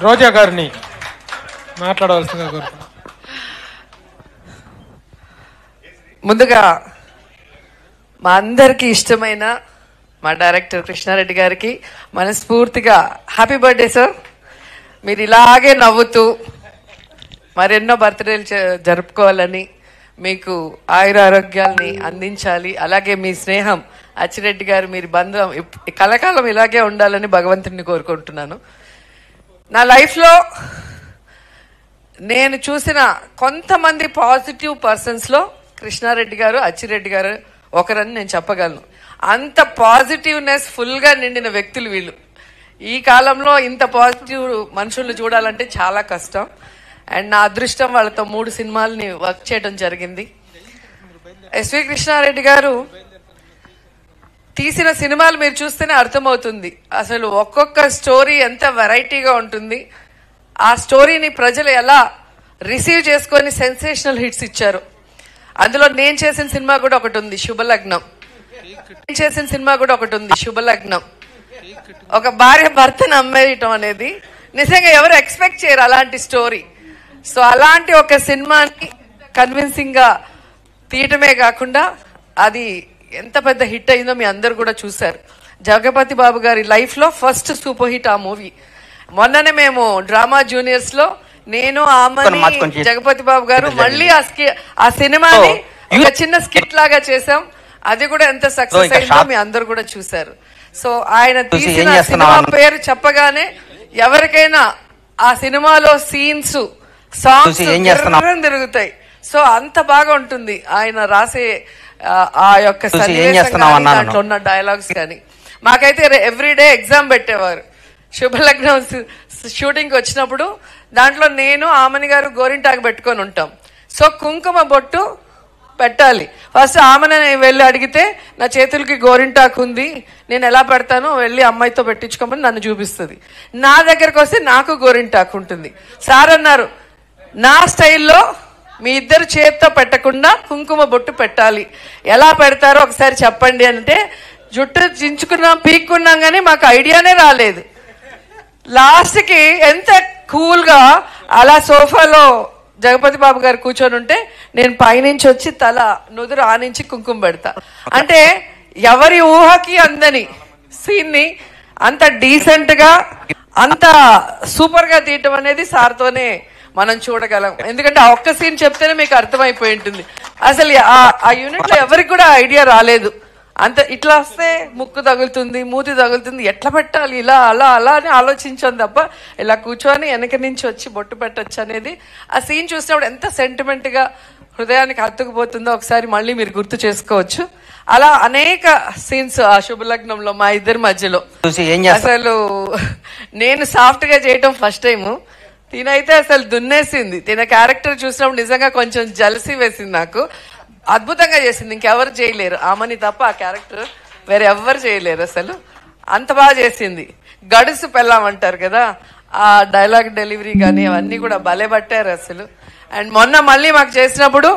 రోజా గారిని మాట్లాడవలసిందిగా కోరుతున్నాను. ముందుగా మా అందరికీ ఇష్టమైన మా డైరెక్టర్ కృష్ణారెడ్డి గారికి మనస్ఫూర్తిగా హ్యాపీ బర్త్డే సార్. మీరు ఇలాగే నవ్వుతూ మరెన్నో బర్త్డేలు జరుపుకోవాలని, మీకు ఆయురారోగ్యాల్ని అందించాలి. అలాగే మీ స్నేహం అచ్చిరెడ్డి గారు, మీరు బంధం కలకాలం ఇలాగే ఉండాలని భగవంతుడిని కోరుకుంటున్నాను. నా లైఫ్లో నేను చూసిన కొంతమంది పాజిటివ్ పర్సన్స్లో కృష్ణారెడ్డి గారు, అచ్చిరెడ్డి గారు ఒకరని నేను చెప్పగలను. అంత పాజిటివ్నెస్ ఫుల్గా నిండిన వ్యక్తులు వీళ్ళు. ఈ కాలంలో ఇంత పాజిటివ్ మనుషుల్ని చూడాలంటే చాలా కష్టం. అండ్ నా అదృష్టం వాళ్ళతో 3 సినిమాలని వర్క్ చేయడం జరిగింది. ఎస్వి కృష్ణారెడ్డి గారు తీసిన సినిమాలు మీరు చూస్తేనే అర్థమవుతుంది అసలు ఒక్కొక్క స్టోరీ ఎంత వెరైటీగా ఉంటుంది. ఆ స్టోరీని ప్రజలు ఎలా రిసీవ్ చేసుకొని సెన్సేషనల్ హిట్స్ ఇచ్చారు. అందులో నేను చేసిన సినిమా కూడా ఒకటి ఉంది, శుభలగ్నం. శుభలగ్నం ఒక భార్య భర్తను అమ్మేయటం అనేది నిజంగా ఎవరు ఎక్స్పెక్ట్ చేయరు అలాంటి స్టోరీ. సో అలాంటి ఒక సినిమాని కన్విన్సింగ్ గా తీయటమే కాకుండా అది ఎంత పెద్ద హిట్ అయిందో మీ అందరు కూడా చూశారు. జగపతి బాబు గారి లైఫ్ లో ఫస్ట్ సూపర్ హిట్ ఆ మూవీ. మొన్ననే మేము డ్రామా జూనియర్స్ లో నేను ఆమని జగపతి బాబు గారు మళ్ళీ ఆ సినిమాని ఒక చిన్న స్కిట్ లాగా చేసాం. అది కూడా ఎంత సక్సెస్ అయిందో మీ అందరు కూడా చూశారు. సో ఆయన తీసిన సినిమా పేరు చెప్పగానే ఎవరికైనా ఆ సినిమాలో సీన్స్, సాంగ్స్ తిరుగుతాయి. సో అంత బాగా ఉంటుంది ఆయన రాసే ఆ యొక్క దాంట్లో ఉన్న డైలాగ్స్ కానీ. మాకైతే ఎవ్రీడే ఎగ్జామ్ పెట్టేవారు. శుభలగ్నం షూటింగ్ వచ్చినప్పుడు దాంట్లో నేను ఆమని గారు గోరింటాకు పెట్టుకొని ఉంటాం. సో కుంకుమ బొట్టు పెట్టాలి. ఫస్ట్ ఆమెను వెళ్ళి అడిగితే నా చేతులకి గోరింటాకు ఉంది, నేను ఎలా పెడతానో వెళ్ళి అమ్మాయితో పెట్టించుకోమని నన్ను చూపిస్తుంది. నా దగ్గరకు వస్తే నాకు గోరింటాకు ఉంటుంది. సార్ అన్నారు నా స్టైల్లో మీ ఇద్దరు చేతితో పెట్టకుండా కుంకుమ బొట్టు పెట్టాలి, ఎలా పెడతారో ఒకసారి చెప్పండి అంటే జుట్టు చించుకున్నాం, పీక్కున్నాం, కానీ మాకు ఐడియానే రాలేదు. లాస్ట్కి ఎంత కూల్ గా అలా సోఫాలో జగపతి బాబు గారు కూర్చొని ఉంటే నేను పైనుంచి వచ్చి తల నుదురు ఆనించి కుంకుమ పెడతా. అంటే ఎవరి ఊహకి అందని సీన్ ని అంత డీసెంట్ గా అంత సూపర్ గా తీయటం అనేది సార్తోనే మనం చూడగలం. ఎందుకంటే ఆ ఒక్క సీన్ చెప్తేనే మీకు అర్థమైపోయి ఉంటుంది. అసలు ఆ యూనిట్ లో ఎవరికి కూడా ఐడియా రాలేదు. అంత ఇట్లా వస్తే ముక్కు తగులుతుంది, మూతి తగులుతుంది, ఎట్లా పెట్టాలి, ఇలా అలా అలా అని ఆలోచించాను తప్ప ఇలా కూర్చొని వెనక నుంచి వచ్చి బొట్టు పెట్టచ్చు అనేది ఆ సీన్ చూసినప్పుడు ఎంత సెంటిమెంట్ గా హృదయానికి హత్తుకుపోతుందో ఒకసారి మళ్ళీ మీరు గుర్తు చేసుకోవచ్చు. అలా అనేక సీన్స్ ఆ శుభలగ్నంలో మా ఇద్దరి మధ్యలో. అసలు నేను సాఫ్ట్ గా చేయటం ఫస్ట్ టైము, తినైతే అసలు దున్నేసింది. తిన క్యారెక్టర్ చూసినప్పుడు నిజంగా కొంచెం జలసీ వేసింది నాకు. అద్భుతంగా చేసింది, ఇంకెవరు చేయలేరు ఆమెని తప్ప. ఆ క్యారెక్టర్ వేరే ఎవ్వరు చేయలేరు, అసలు అంత బాగా చేసింది. గడుసు పెళ్ళామంటారు కదా, ఆ డైలాగ్ డెలివరీ కానీ అవన్నీ కూడా భలే పట్టారు అసలు. అండ్ మొన్న మళ్ళీ మాకు చేసినప్పుడు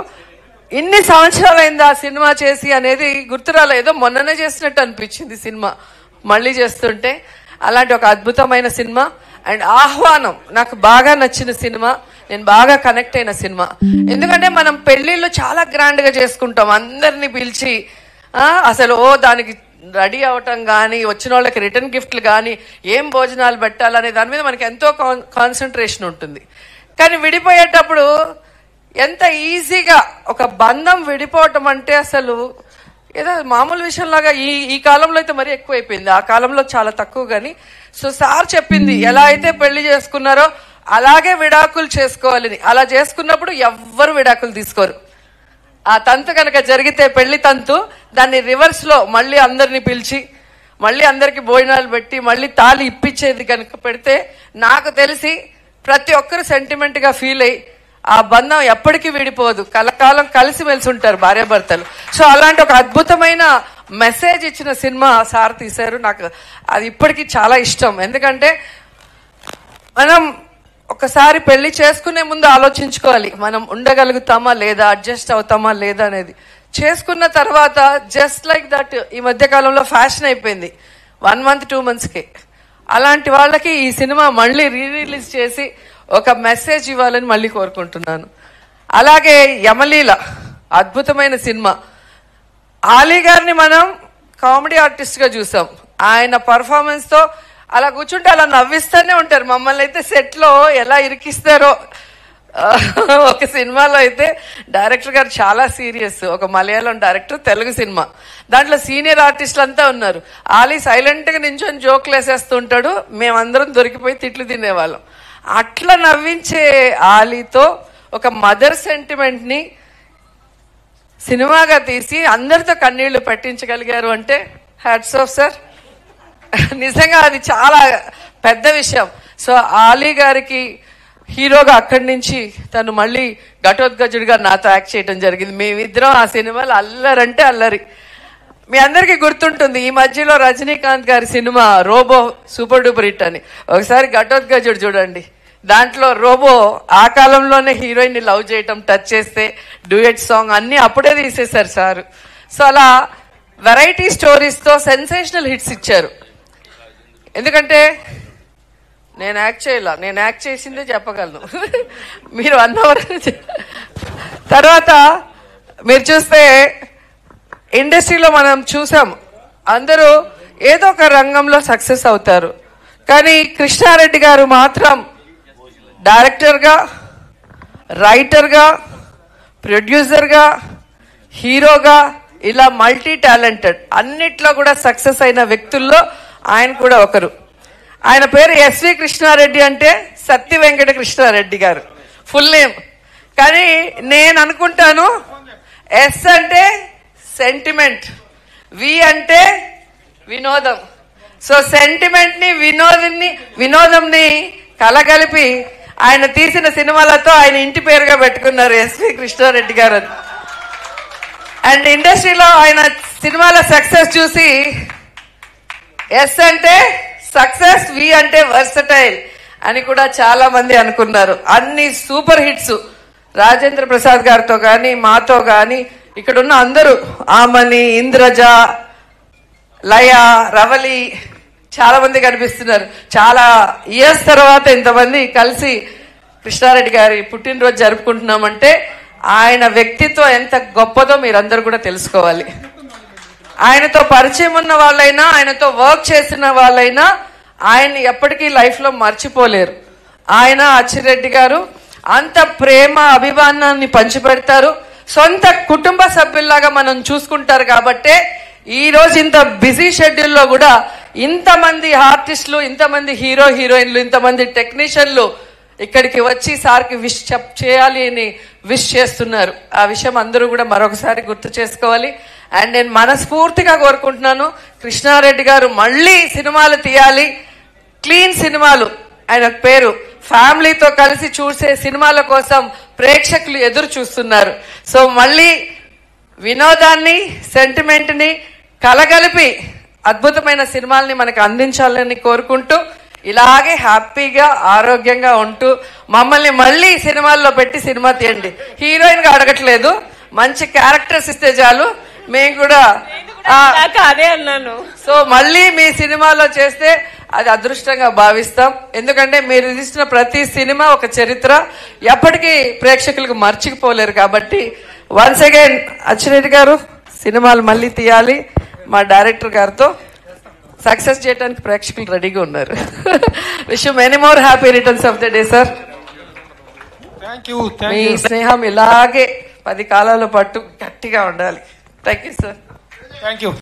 ఇన్ని సంవత్సరాలు అయింది ఆ సినిమా చేసి అనేది గుర్తురాలేదు, మొన్ననే చేసినట్టు అనిపించింది సినిమా మళ్ళీ చేస్తుంటే. అలాంటి ఒక అద్భుతమైన సినిమా. అండ్ ఆహ్వానం నాకు బాగా నచ్చిన సినిమా, నేను బాగా కనెక్ట్ అయిన సినిమా. ఎందుకంటే మనం పెళ్లిళ్ళు చాలా గ్రాండ్ గా చేసుకుంటాం, అందరినీ పిలిచి అసలు దానికి రెడీ అవటం కానీ, వచ్చిన వాళ్ళకి రిటర్న్ గిఫ్ట్లు కానీ, ఏం భోజనాలు పెట్టాలనే దాని మీద మనకి ఎంతో కాన్సన్ట్రేషన్ ఉంటుంది. కానీ విడిపోయేటప్పుడు ఎంత ఈజీగా ఒక బంధం విడిపోవటం అంటే అసలు ఏదో మామూలు విషయంలాగా ఈ కాలంలో అయితే మరీ ఎక్కువైపోయింది, ఆ కాలంలో చాలా తక్కువ. కానీ సో సార్ చెప్పింది ఎలా అయితే పెళ్లి చేసుకున్నారో అలాగే విడాకులు చేసుకోవాలని. అలా చేసుకున్నప్పుడు ఎవ్వరు విడాకులు తీసుకోరు. ఆ తంతు కనుక జరిగితే పెళ్లి తంతు, దాన్ని రివర్స్ లో మళ్ళీ అందరిని పిలిచి మళ్ళీ అందరికి భోజనాలు పెట్టి మళ్ళీ తాళి ఇప్పించేది కనుక పెడితే నాకు తెలిసి ప్రతి ఒక్కరు సెంటిమెంట్ గా ఫీల్ అయ్యి ఆ బంధం ఎప్పటికీ విడిపోదు, కలకాలం కలిసిమెలిసి ఉంటారు భార్యాభర్తలు. సో అలాంటి ఒక అద్భుతమైన మెసేజ్ ఇచ్చిన సినిమా సార్ తీశారు. నాకు అది ఇప్పటికీ చాలా ఇష్టం. ఎందుకంటే మనం ఒకసారి పెళ్లి చేసుకునే ముందు ఆలోచించుకోవాలి, మనం ఉండగలుగుతామా లేదా, అడ్జస్ట్ అవుతామా లేదా అనేది. చేసుకున్న తర్వాత జస్ట్ లైక్ దట్ ఈ మధ్య కాలంలో ఫ్యాషన్ అయిపోయింది, 1 month 2 monthsకే అలాంటి వాళ్ళకి ఈ సినిమా మళ్ళీ రిలీజ్ చేసి ఒక మెసేజ్ ఇవ్వాలని మళ్ళీ కోరుకుంటున్నాను. అలాగే యమలీల అద్భుతమైన సినిమా. ఆలీ గారిని మనం కామెడీ ఆర్టిస్ట్ గా చూసాం. ఆయన పర్ఫార్మెన్స్ తో అలా కూర్చుంటే అలా నవ్విస్తూనే ఉంటారు. మమ్మల్ని అయితే సెట్ లో ఎలా ఇరికిస్తారో. ఒక సినిమాలో అయితే డైరెక్టర్ గారు చాలా సీరియస్, ఒక మలయాళం డైరెక్టర్, తెలుగు సినిమా, దాంట్లో సీనియర్ ఆర్టిస్టులు అంతా ఉన్నారు. ఆలీ సైలెంట్ గా నించొని జోక్లు వేసేస్తుంటాడు, మేమందరం దొరికిపోయి తిట్లు తినేవాళ్ళం. అట్లా నవ్వించే ఆలీతో ఒక మదర్ సెంటిమెంట్ ని సినిమాగా తీసి అందరితో కన్నీళ్లు పెట్టించగలిగారు అంటే హ్యాట్స్ ఆఫ్ సార్. నిజంగా అది చాలా పెద్ద విషయం. సో ఆలీ గారికి హీరోగా అక్కడి నుంచి తను మళ్ళీ ఘటోత్కచుడిగా నాతో యాక్ట్ చేయడం జరిగింది. మేమిద్దరం ఆ సినిమాలో అల్లరంటే అల్లరి. మీ అందరికీ గుర్తుంటుంది, ఈ మధ్యలో రజనీకాంత్ గారి సినిమా రోబో సూపర్ డూపర్ హిట్ అని. ఒకసారి ఘటోత్కచుడు చూడండి, దాంట్లో రోబో ఆ కాలంలోనే హీరోయిన్ ని లవ్ చేయటం, టచ్ చేస్తే డ్యూయట్ సాంగ్ అన్ని అప్పుడే తీసేశారు సార్. సో అలా వెరైటీ స్టోరీస్ తో సెన్సేషనల్ హిట్స్ ఇచ్చారు. ఎందుకంటే నేను యాక్ట్ చేసిందే చెప్పగలను. మీరు 1 అవర్ తర్వాత మీరు చూస్తే ఇండస్ట్రీలో మనం చూసాం, అందరూ ఏదో ఒక రంగంలో సక్సెస్ అవుతారు. కానీ కృష్ణారెడ్డి గారు మాత్రం డైరెక్టర్గా, రైటర్గా, ప్రొడ్యూసర్గా, హీరోగా ఇలా మల్టీ టాలెంటెడ్ అన్నిట్లో కూడా సక్సెస్ అయిన వ్యక్తుల్లో ఆయన కూడా ఒకరు. ఆయన పేరు ఎస్వి కృష్ణారెడ్డి, అంటే సత్య వెంకట కృష్ణారెడ్డి గారు ఫుల్ నేమ్. కానీ నేను అనుకుంటాను ఎస్ అంటే సెంటిమెంట్, వి అంటే వినోదం. సో సెంటిమెంట్ ని వినోదంని కలగలిపి ఆయన తీసిన సినిమాలతో ఆయన ఇంటి పేరుగా పెట్టుకున్నారు ఎస్వి కృష్ణారెడ్డి గారు. అండ్ ఇండస్ట్రీలో ఆయన సినిమాల సక్సెస్ చూసి ఎస్ అంటే సక్సెస్, వి అంటే వర్సటైల్ అని కూడా చాలా మంది అనుకున్నారు. అన్ని సూపర్ హిట్స్ రాజేంద్ర ప్రసాద్ గారితో గాని, మాతో గాని, ఇక్కడున్న అందరూ, ఆమని, ఇంద్రజ, లయ, రవలి, చాలా మంది కనిపిస్తున్నారు. చాలా ఇయర్స్ తర్వాత ఇంతమంది కలిసి కృష్ణారెడ్డి గారి పుట్టినరోజు జరుపుకుంటున్నామంటే ఆయన వ్యక్తిత్వం ఎంత గొప్పదో మీరందరూ కూడా తెలుసుకోవాలి. ఆయనతో పరిచయం ఉన్న వాళ్ళైనా, ఆయనతో వర్క్ చేసిన వాళ్ళైనా ఆయన్ని ఎప్పటికీ లైఫ్ లో మర్చిపోలేరు. ఆయన అచ్చిరెడ్డి గారు అంత ప్రేమ అభిమానాన్ని పంచిపెడతారు. సొంత కుటుంబ సభ్యుల్లాగా మనం చూసుకుంటారు. కాబట్టే ఈ రోజు ఇంత బిజీ షెడ్యూల్లో కూడా ఇంతమంది ఆర్టిస్టులు, ఇంతమంది హీరో హీరోయిన్లు, ఇంతమంది టెక్నీషియన్లు ఇక్కడికి వచ్చి సార్కి విష్ చేయాలి అని విష్ చేస్తున్నారు. ఆ విషయం అందరూ కూడా మరొకసారి గుర్తు చేసుకోవాలి. అండ్ నేను మనస్ఫూర్తిగా కోరుకుంటున్నాను, కృష్ణారెడ్డి గారు మళ్ళీ సినిమాలు తీయాలి, క్లీన్ సినిమాలు. ఆయన పేరు ఫ్యామిలీతో కలిసి చూసే సినిమాల కోసం ప్రేక్షకులు ఎదురు చూస్తున్నారు. సో మళ్ళీ వినోదాన్ని, సెంటిమెంట్ ని కలగలిపి అద్భుతమైన సినిమాల్ని మనకు అందించాలని కోరుకుంటూ, ఇలాగే హ్యాపీగా ఆరోగ్యంగా ఉంటూ మమ్మల్ని మళ్ళీ సినిమాల్లో పెట్టి సినిమా తీయండి. హీరోయిన్ గా అడగట్లేదు, మంచి క్యారెక్టర్స్ ఇస్తే చాలు. మేము కూడా అదే అన్నాను. సో మళ్ళీ మీ సినిమాలో చేస్తే అది అదృష్టంగా భావిస్తాం. ఎందుకంటే మీరు తీసిన ప్రతి సినిమా ఒక చరిత్ర, ఎప్పటికీ ప్రేక్షకులకు మర్చిపోలేరు. కాబట్టి వన్స్ అగైన్ అచ్చిరెడ్డి గారు సినిమాలు మళ్ళీ తీయాలి. మా డైరెక్టర్ గారితో సక్సెస్ చేయడానికి ప్రేక్షకులు రెడీగా ఉన్నారు. Wish you many more happy returns of the day sir. మీ స్నేహం ఇలాగే 10 కాలాల పాటు గట్టిగా ఉండాలి. Thank you sir. Thank you.